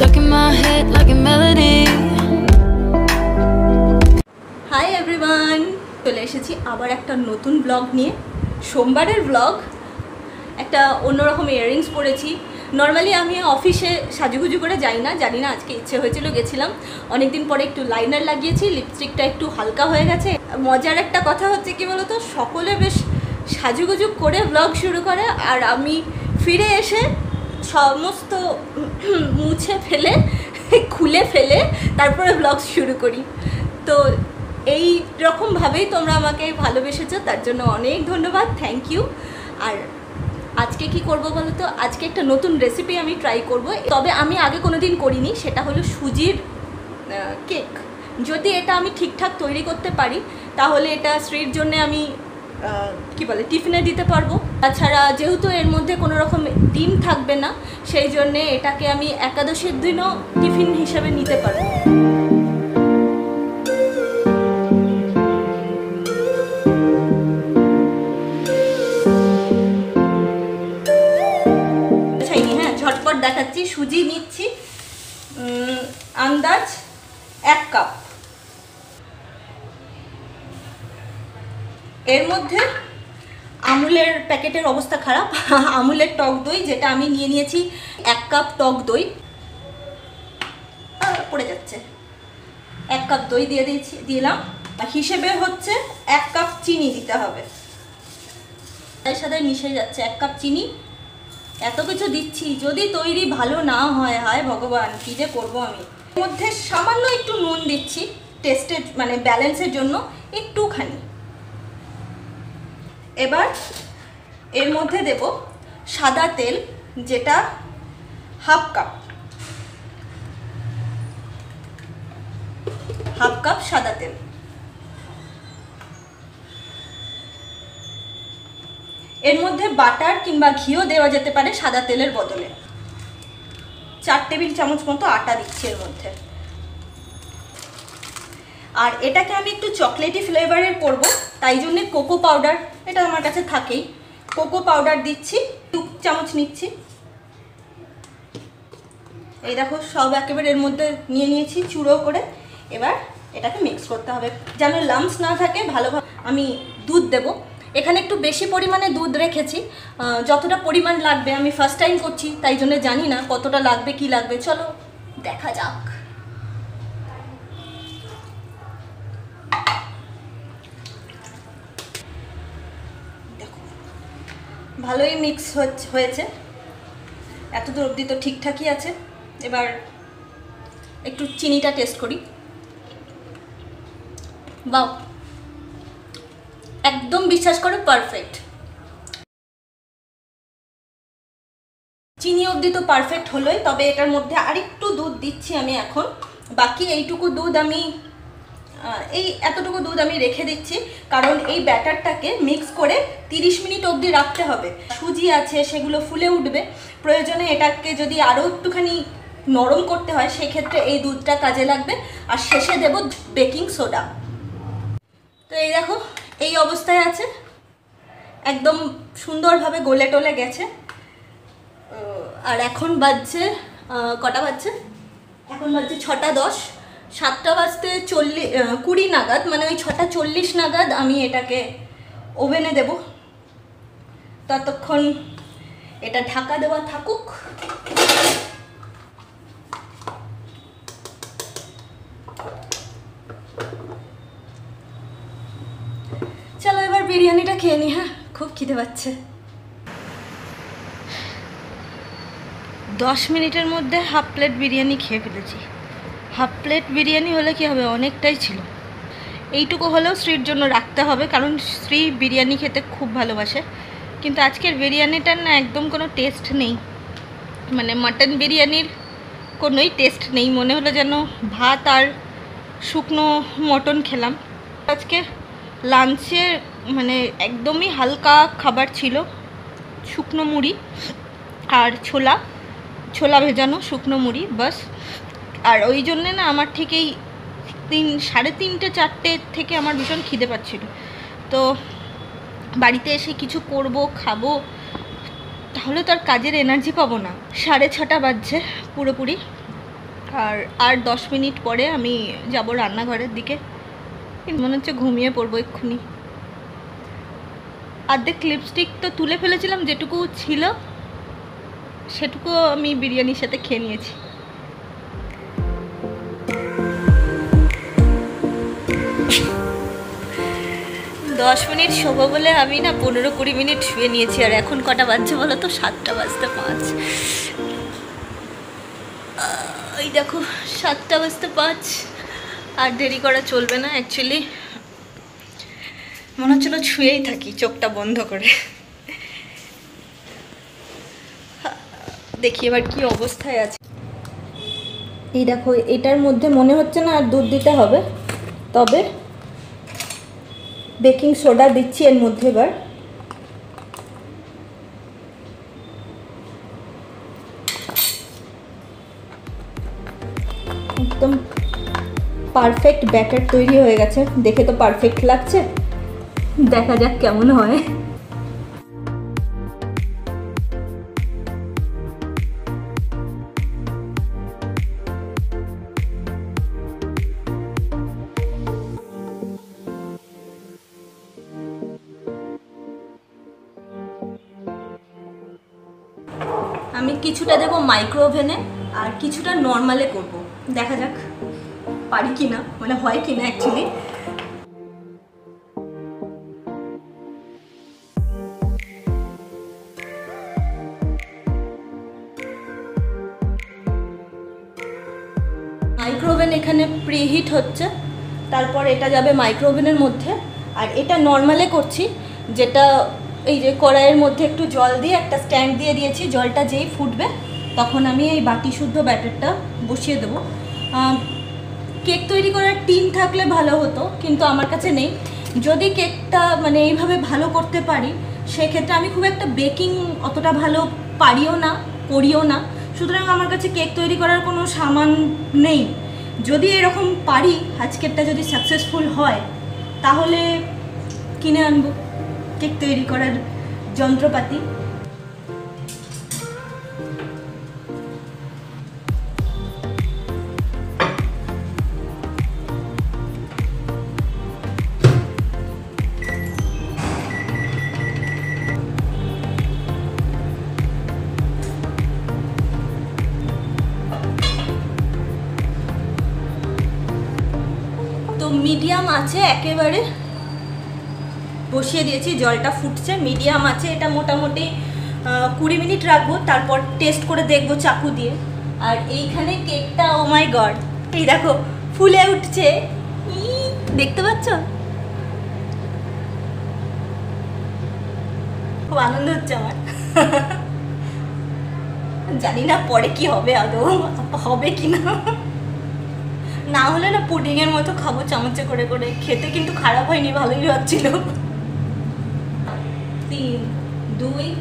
stuck in my head like a melody. Hi everyone, চলে এসেছি আবার একটা নতুন ব্লগ নিয়ে। সোমবারের ব্লগ। একটা অন্যরকম ইয়াররিংস পরেছি। নর্মালি আমি অফিসে সাজুগুজু করে যাই না, জানি না আজকে ইচ্ছে হয়েছিল গেছিলাম। অনেকদিন পরে একটু লাইনার লাগিয়েছি, লিপস্টিকটা একটু হালকা হয়ে গেছে। মজার একটা কথা হচ্ছে কি বলতো, সকলে বেশ সাজুগুজু করে ব্লগ শুরু করে আর আমি ফিরে এসে সমস্ত মুছে ফেলে খুলে ফেলে তারপরে ব্লগ শুরু করি। তো এই রকমভাবেই তোমরা আমাকে ভালোবেসেছো, তার জন্য অনেক ধন্যবাদ, থ্যাংক ইউ। আর আজকে কি করব বলো তো, আজকে একটা নতুন রেসিপি আমি ট্রাই করব। তবে আমি আগে কোনো দিন করিনি, সেটা হলো সুজির কেক। যদি এটা আমি ঠিকঠাক তৈরি করতে পারি তাহলে এটা শ্রীর জন্য আমি কি বলে টিফিনে দিতে পারবো। তাছাড়া যেহেতু এর মধ্যে কোনো রকম ডিম থাকবে না, সেই জন্যে এটাকে আমি একাদশীর দিনও টিফিন হিসেবে নিতে পারবো। ঝটপট দেখাচ্ছি। সুজি নিচ্ছি আন্দাজ 1 কাপ। এর মধ্যে আমুলের প্যাকেটের অবস্থা খারাপ, আমুলের টক দই, যেটা আমি নিয়ে নিয়েছি 1 কাপ টক দই। পড়ে যাচ্ছে। 1 কাপ দই দিয়ে দিলাম। হিসেবে হচ্ছে 1 কাপ চিনি দিতে হবে। তাই সাথে মিশে যাচ্ছে 1 কাপ চিনি। এত কিছু দিচ্ছি, যদি তৈরি ভালো না হয়, হায় ভগবান কী যে করবো আমি। এর মধ্যে সামান্য একটু নুন দিচ্ছি, টেস্টের মানে ব্যালেন্সের জন্য একটুখানি। এবার এর মধ্যে দেব সাদা তেল, যেটা 1/2 কাপ। 1/2 কাপ সাদা তেল। এর মধ্যে বাটার কিংবা ঘিও দেওয়া যেতে পারে সাদা তেলের বদলে। 4 টেবিল চামচ মতো আটা দিচ্ছি এর মধ্যে। আর এটাকে আমি একটু চকলেটি ফ্লেভারের করব, তাই জন্য কোকো পাউডার, এটা আমার কাছে থাকেই, কোকো পাউডার দিচ্ছি 2 চামচ নিচ্ছি। এই দেখো সব একেবারে এর মধ্যে নিয়ে নিয়েছি চূড়ো করে। এবার এটাকে মিক্স করতে হবে যেন লাম্পস না থাকে। ভালোভাবে আমি দুধ দেব। এখানে একটু বেশি পরিমাণে দুধ রেখেছি, যতটা পরিমাণ লাগবে। আমি ফার্স্ট টাইম করছি, তাই জন্য জানি না কতটা লাগবে কি লাগবে। চলো দেখা যাক। দেখো ভালোই মিক্স হয়েছে, এতদূর অবধি তো ঠিকঠাকই আছে। এবার একটু চিনিটা টেস্ট করি। বাও, একদম বিশ্বাস করো পারফেক্ট। চিনি অবধি তো পারফেক্ট হলোই, তবে এটার মধ্যে আরেকটু দুধ দিচ্ছি আমি এখন। বাকি এইটুকু দুধ আমি এতটুকু দুধ আমি রেখে দিচ্ছি, কারণ এই ব্যাটারটাকে মিক্স করে 30 মিনিট অবধি রাখতে হবে। সুজি আছে, সেগুলো ফুলে উঠবে। প্রয়োজনে এটাকে যদি আরও একটুখানি নরম করতে হয়, সেক্ষেত্রে এই দুধটা কাজে লাগবে। আর শেষে দেব বেকিং সোডা। তো এই দেখো এই অবস্থায় আছে, একদম সুন্দরভাবে গলে টলে গেছে। আর এখন বাজছে কটা বাজছে, এখন বাজছে 6টা 10। 7টা বাজতে 20 নাগাদ, মানে ওই 6টা 40 নাগাদ আমি এটাকে ওভেনে দেব। ততক্ষণ এটা ঢাকা দেওয়া থাকুক। চলো এবার বিরিয়ানিটা খেয়ে নি। হ্যাঁ, খুব খিদে পাচ্ছে। 10 মিনিটের মধ্যে 1/2 প্লেট বিরিয়ানি খেয়ে ফেলেছি। 1/2 প্লেট বিরিয়ানি হলে কি হবে, অনেকটাই ছিল। এইটুকু হলেও শ্রীর জন্য রাখতে হবে, কারণ শ্রী বিরিয়ানি খেতে খুব ভালোবাসে। কিন্তু আজকের বিরিয়ানিটার না একদম কোনো টেস্ট নেই, মানে মাটন বিরিয়ানির কোনোই টেস্ট নেই। মনে হলো যেন ভাত আর শুকনো মটন খেলাম। আজকে লাঞ্চে মানে একদমই হালকা খাবার ছিল, শুকনো মুড়ি আর ছোলা ভেজানো শুকনো মুড়ি, বাস। আর ওই জন্যে না আমার থেকেই 3:30 4টে থেকে আমার ভীষণ খিদে পাচ্ছিল। তো বাড়িতে এসে কিছু করব, খাবো, তাহলে তো আর কাজের এনার্জি পাবো না। 6:30 বাজছে পুরোপুরি। আর আর 10 মিনিট পরে আমি যাব রান্নাঘরের দিকে। মনে হচ্ছে ঘুমিয়ে পড়বো এক্ষুনি। অর্ধেক লিপস্টিক তো তুলে ফেলেছিলাম, যেটুকু ছিল সেটুকু আমি বিরিয়ানির সাথে খেয়ে নিয়েছি। দশ মিনিট শোবো বলে আমি না 15-20 মিনিট শুয়ে নিয়েছি। আর এখন কটা বাজছে বলো তো? 7টা বাজতে 5। ওই দেখো 7টা বাজতে 5। আর দেরি করা চলবে না। অ্যাকচুয়ালি মনে হচ্ছিল শুয়েই থাকি চোখটা বন্ধ করে। দেখি এবার কি অবস্থায় আছে। এই দেখো, এটার মধ্যে মনে হচ্ছে না আর দুধ দিতে হবে, তবে বেকিং সোডা দিচ্ছি এর মধ্যে। এবার একদম পারফেক্ট ব্যাটার তৈরি হয়ে গেছে। দেখে তো পারফেক্ট লাগছে, দেখা যাক কেমন হয়। আমি কিছুটা দেবো মাইক্রো ওভেনে আর কিছুটা নর্মালে করব। দেখা যাক পারি কি না, মানে হয় কি না অ্যাকচুয়ালি। মাইক্রো ওভেন এখানে প্রিহিট হচ্ছে, তারপর এটা যাবে মাইক্রো ওভেনের মধ্যে। আর এটা নর্মালে করছি, যেটা এই যে কড়াইয়ের মধ্যে একটু জল দিয়ে একটা স্ট্যান্ড দিয়ে দিয়েছি। জলটা যেই ফুটবে তখন আমি এই বাটি শুদ্ধ ব্যাটারটা বসিয়ে দেবো। কেক তৈরি করার টিন থাকলে ভালো হতো, কিন্তু আমার কাছে নেই। যদি কেকটা মানে এইভাবে ভালো করতে পারি, সেক্ষেত্রে আমি খুব একটা বেকিং অতটা ভালো পারিও না, করিও না। সুতরাং আমার কাছে কেক তৈরি করার কোনো সামান নেই। যদি এরকম পারি, আজকেরটা যদি সাকসেসফুল হয়, তাহলে কিনে আনবো কেক তৈরি করার যন্ত্রপাতি। তো মিডিয়াম আছে একেবারে বসিয়ে দিয়েছি, জলটা ফুটছে, মিডিয়াম আছে। এটা মোটামুটি 20 মিনিট রাখবো, তারপর টেস্ট করে দেখবো চাকু দিয়ে। আর এইখানে কেকটা, ও মাই গড, এই দেখো ফুলে উঠছে। দেখতে পাচ্ছ? খুব আনন্দ হচ্ছে আমার। জানি না পরে কি হবে, আদৌ হবে কি না। না হলে না পুডিংয়ের মতো খাবো চামচে করে করে। খেতে কিন্তু খারাপ হয়নি, ভালোই হচ্ছিল। 3, 2, 1।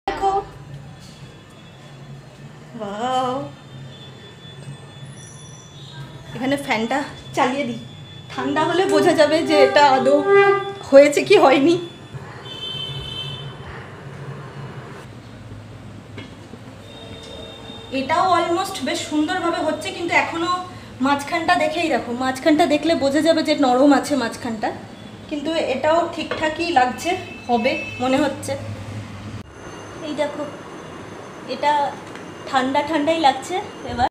দেখো, ওয়াও। এখানে ফ্যানটা চালিয়ে দিই, ঠান্ডা হলে বোঝা যাবে যে এটা আদৌ হয়েছে কি হয়নি। এটাও অলমোস্ট বেশ সুন্দরভাবে হচ্ছে, কিন্তু এখনো মাঝখানটা দেখেই দেখো, মাঝখানটা দেখলে বোঝা যাবে যে নরম আছে মাঝখানটা। কিন্তু এটাও ঠিকঠাকই লাগছে, হবে মনে হচ্ছে। এই দেখো, এটা ঠান্ডা ঠান্ডাই লাগছে এবার।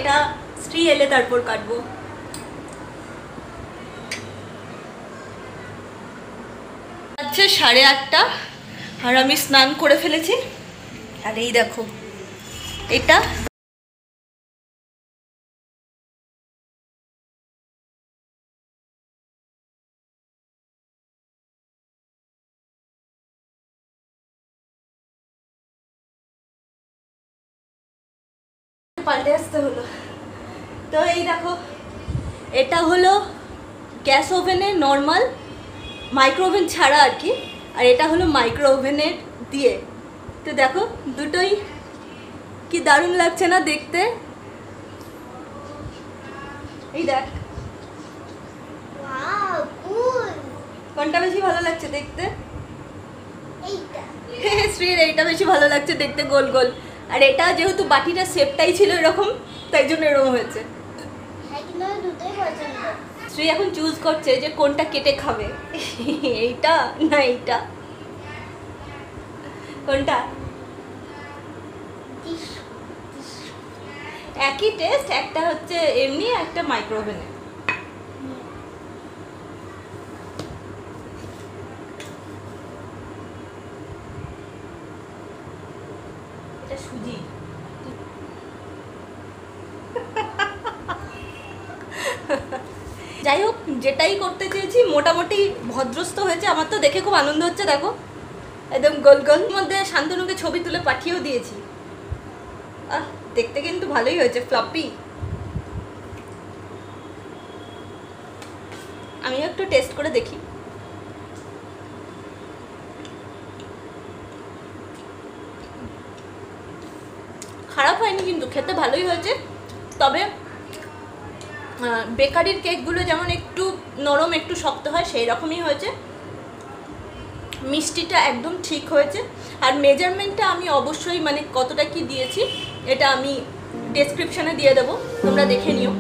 এটা স্ত্রী এলে তারপর কাটবো। আচ্ছা 8:30 আর আমি স্নান করে ফেলেছি। আর এই দেখো এটা পাল্টে আসতে হলো। তো এই দেখো এটা হলো গ্যাস ওভেনে নর্মাল, মাইক্রো ওভেন ছাড়া আর কি, আর এটা হলো মাইক্রো ওভেনের দিয়ে। তো দেখো দুটোই কি দারুণ লাগছে না দেখতে। এই দেখ কোনটা বেশি ভালো লাগছে দেখতে? শ্রীর এইটা বেশি ভালো লাগছে দেখতে, গোল গোল। আর এটা যেহেতু বাটিটা শেপটাই ছিল এরকম, তাই জন্য এরকম হয়েছে। শ্রী এখন চুজ করছে যে কোনটা কেটে খাবে, এইটা না এইটা, কোনটা? একই টেস্ট, একটা হচ্ছে এমনি, একটা মাইক্রো ওভেনে। এটা সুজি। যাই হোক, যেটাই করতে চেয়েছি মোটামুটি ভদ্রস্থ হয়েছে। আমার তো দেখে খুব আনন্দ হচ্ছে, দেখো একদম গোল গোল। মধ্যে শান্তনুকে ছবি তুলে পাঠিয়েও দিয়েছি। দেখতে কিন্তু ভালোই হয়েছে, ফ্লপি। আমি একটু টেস্ট করে দেখি। খারাপ হয়নি, কিন্তু খেতে ভালোই হয়েছে। তবে বেকারির কেকগুলো যেমন একটু নরম একটু শক্ত হয়, সেই রকমই হয়েছে। মিষ্টিটা একদম ঠিক হয়েছে। আর মেজারমেন্টটা আমি অবশ্যই মানে কতটা কি দিয়েছি এটা আমি ডেসক্রিপশানে দিয়ে দেবো, তোমরা দেখে নিও।